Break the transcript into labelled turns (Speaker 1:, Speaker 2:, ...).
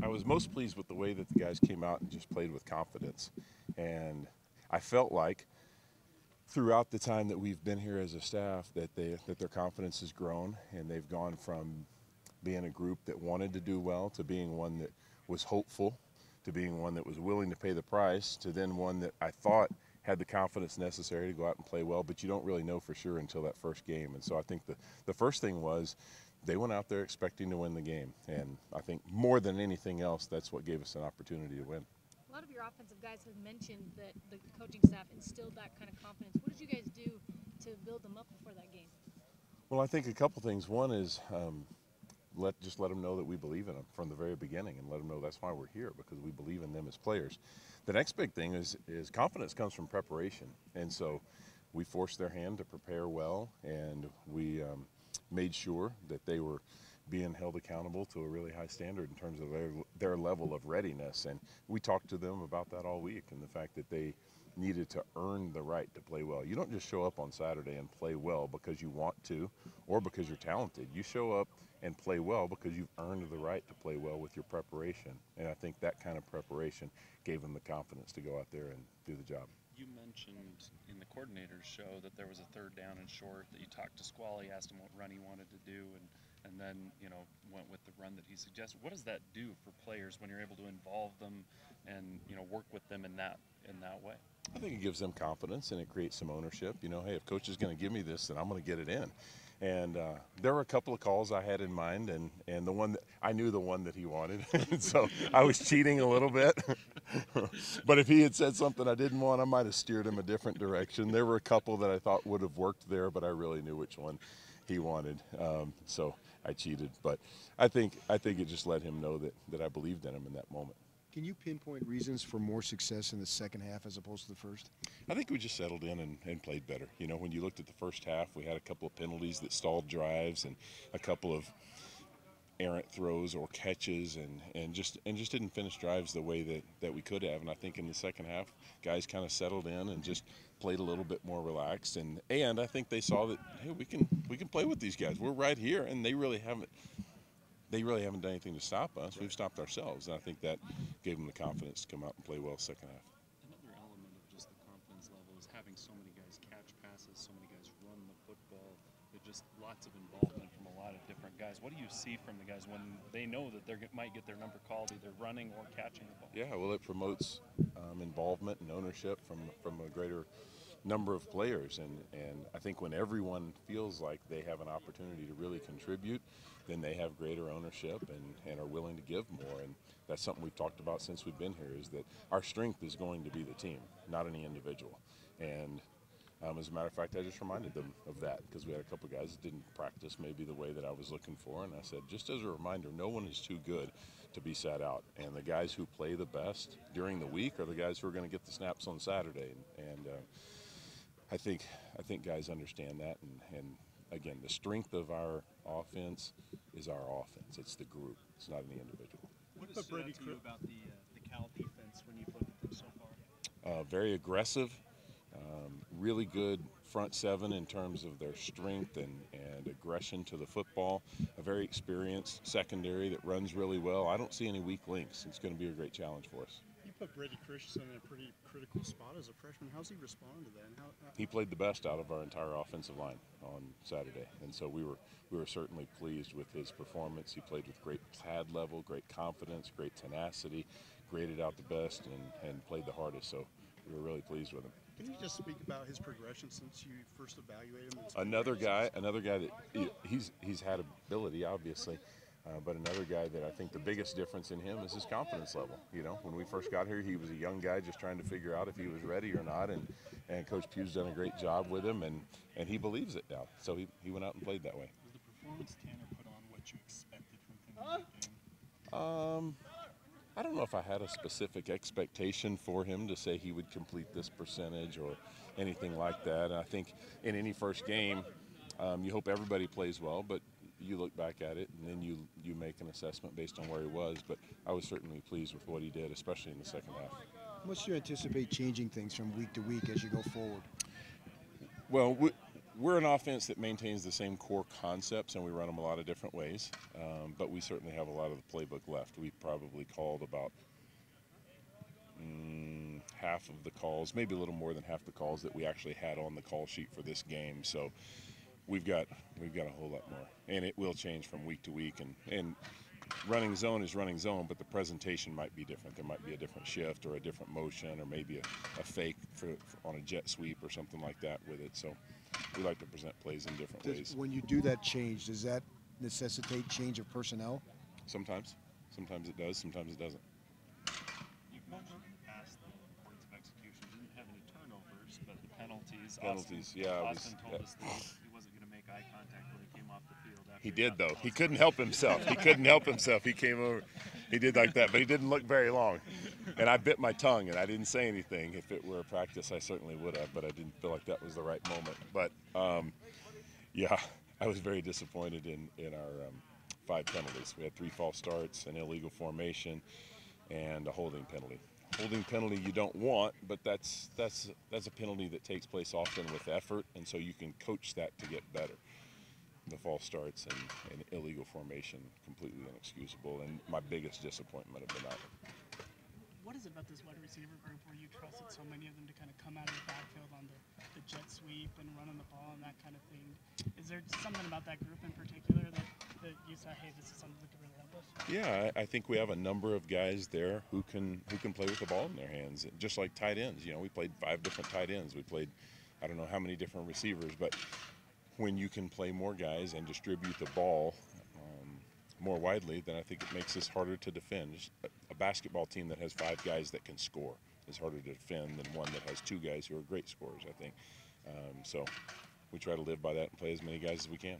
Speaker 1: I was most pleased with the way that the guys came out and just played with confidence. And I felt like throughout the time that we've been here as a staff that their confidence has grown, and they've gone from being a group that wanted to do well to being one that was hopeful, to being one that was willing to pay the price, to then one that I thought had the confidence necessary to go out and play well, but you don't really know for sure until that first game. And so I think the first thing was they went out there expecting to win the game. And I think more than anything else, that's what gave us an opportunity to win.
Speaker 2: A lot of your offensive guys have mentioned that the coaching staff instilled that kind of confidence. What did you guys do to build them up before that game?
Speaker 1: Well, I think a couple things. One is just let them know that we believe in them from the very beginning, and let them know that's why we're here, because we believe in them as players. The next big thing is confidence comes from preparation, and so we forced their hand to prepare well, and we made sure that they were being held accountable to a really high standard in terms of their level of readiness. And we talked to them about that all week, and the fact that they needed to earn the right to play well. You don't just show up on Saturday and play well because you want to or because you're talented. You show up and play well because you've earned the right to play well with your preparation. And I think that kind of preparation gave them the confidence to go out there and do the job.
Speaker 3: You mentioned in the coordinator's show that there was a third down and short, that you talked to Squally, asked him what run he wanted to do, and then, went with the run that he suggested. What does that do for players when you're able to involve them and, work with them in that way?
Speaker 1: I think it gives them confidence, and it creates some ownership. Hey, if coach is going to give me this, then I'm going to get it in. And there were a couple of calls I had in mind, and the one that I knew the one that he wanted, so I was cheating a little bit. But if he had said something I didn't want, I might have steered him a different direction. There were a couple that I thought would have worked there, but I really knew which one he wanted, so I cheated. But I think it just let him know that I believed in him in that moment.
Speaker 4: Can you pinpoint reasons for more success in the second half as opposed to the first?
Speaker 1: I think we just settled in and played better. When you looked at the first half, we had a couple of penalties that stalled drives and a couple of errant throws or catches and just didn't finish drives the way that we could have. And I think in the second half, guys kind of settled in and just played a little bit more relaxed. And I think they saw that, hey, we can play with these guys. We're right here, and they really haven't done anything to stop us. We've stopped ourselves, and I think that gave them the confidence to come out and play well second half.
Speaker 3: Another element of just the confidence level is having so many guys catch passes, so many guys run the football. There's just lots of involvement from a lot of different guys. What do you see from the guys when they know that they might get their number called, either running or catching the ball?
Speaker 1: Yeah, well, it promotes involvement and ownership from a greater number of players, and I think when everyone feels like they have an opportunity to really contribute, then they have greater ownership and are willing to give more. And that's something we've talked about since we've been here, is that our strength is going to be the team, not any individual. And as a matter of fact, I just reminded them of that, because we had a couple of guys that didn't practice maybe the way that I was looking for, and I said, just as a reminder, no one is too good to be sat out, and the guys who play the best during the week are the guys who are going to get the snaps on Saturday. And I think guys understand that, and again, the strength of our offense is our offense. It's the group. It's not any individual.
Speaker 5: What has stood out to you about the Cal defense when you've looked at them so far?
Speaker 1: Very aggressive, really good front seven in terms of their strength and aggression to the football. A very experienced secondary that runs really well. I don't see any weak links. It's going to be a great challenge for us.
Speaker 5: You put Brady Christensen in a pretty critical spot as a freshman. How's he respond to that? And
Speaker 1: He played the best out of our entire offensive line on Saturday, and so we were certainly pleased with his performance. He played with great pad level, great confidence, great tenacity, graded out the best, and played the hardest. So we were really pleased with him.
Speaker 5: Can you just speak about his progression since you first evaluated him?
Speaker 1: Another guy that he's had ability, obviously. But another guy that I think the biggest difference in him is his confidence level. When we first got here, he was a young guy just trying to figure out if he was ready or not, and Coach Pugh's done a great job with him, and he believes it now. So he went out and played that way.
Speaker 5: Was the performance Tanner put on what you expected from him in the game?
Speaker 1: I don't know if I had a specific expectation for him to say he would complete this percentage or anything like that. And I think in any first game, you hope everybody plays well, but you look back at it and then you make an assessment based on where he was. But I was certainly pleased with what he did, especially in the second half.
Speaker 4: How much do you anticipate changing things from week to week as you go forward?
Speaker 1: Well, we're an offense that maintains the same core concepts, and we run them a lot of different ways. But we certainly have a lot of the playbook left. We probably called about half of the calls, maybe a little more than half the calls that we actually had on the call sheet for this game. So we've got a whole lot more, and it will change from week to week. And running zone is running zone, but the presentation might be different. There might be a different shift or a different motion, or maybe a fake on a jet sweep or something like that with it. So we like to present plays in different ways.
Speaker 4: When you do that change, does that necessitate change of personnel?
Speaker 1: Sometimes it does. Sometimes it doesn't.
Speaker 3: You mentioned in the past the points of execution didn't have any turnovers, but the penalties.
Speaker 1: Penalties,
Speaker 3: Austin,
Speaker 1: yeah.
Speaker 3: Austin told us that he wasn't going to make eye contact when he came off the field. After
Speaker 1: He did,
Speaker 3: got the
Speaker 1: though. He
Speaker 3: close.
Speaker 1: couldn't help himself. He couldn't help himself. He came over. He did like that, but he didn't look very long. And I bit my tongue, and I didn't say anything. If it were a practice, I certainly would have, but I didn't feel like that was the right moment. But, yeah, I was very disappointed in our 5 penalties. We had 3 false starts, an illegal formation, and a holding penalty. Holding penalty you don't want, but that's a penalty that takes place often with effort, and so you can coach that to get better. The false starts and illegal formation, completely inexcusable, and my biggest disappointment of the night.
Speaker 6: What is it about this wide receiver group where you trusted so many of them to kind of come out of the backfield on the jet sweep and running the ball and that kind of thing? Is there something about that group in particular that you say, hey, this is something that could really help us?
Speaker 1: Yeah, I think we have a number of guys there who can play with the ball in their hands, just like tight ends. You know, we played 5 different tight ends. We played, I don't know how many different receivers, but when you can play more guys and distribute the ball more widely, then I think it makes us harder to defend. Just a basketball team that has 5 guys that can score is harder to defend than one that has 2 guys who are great scorers, I think. So we try to live by that and play as many guys as we can.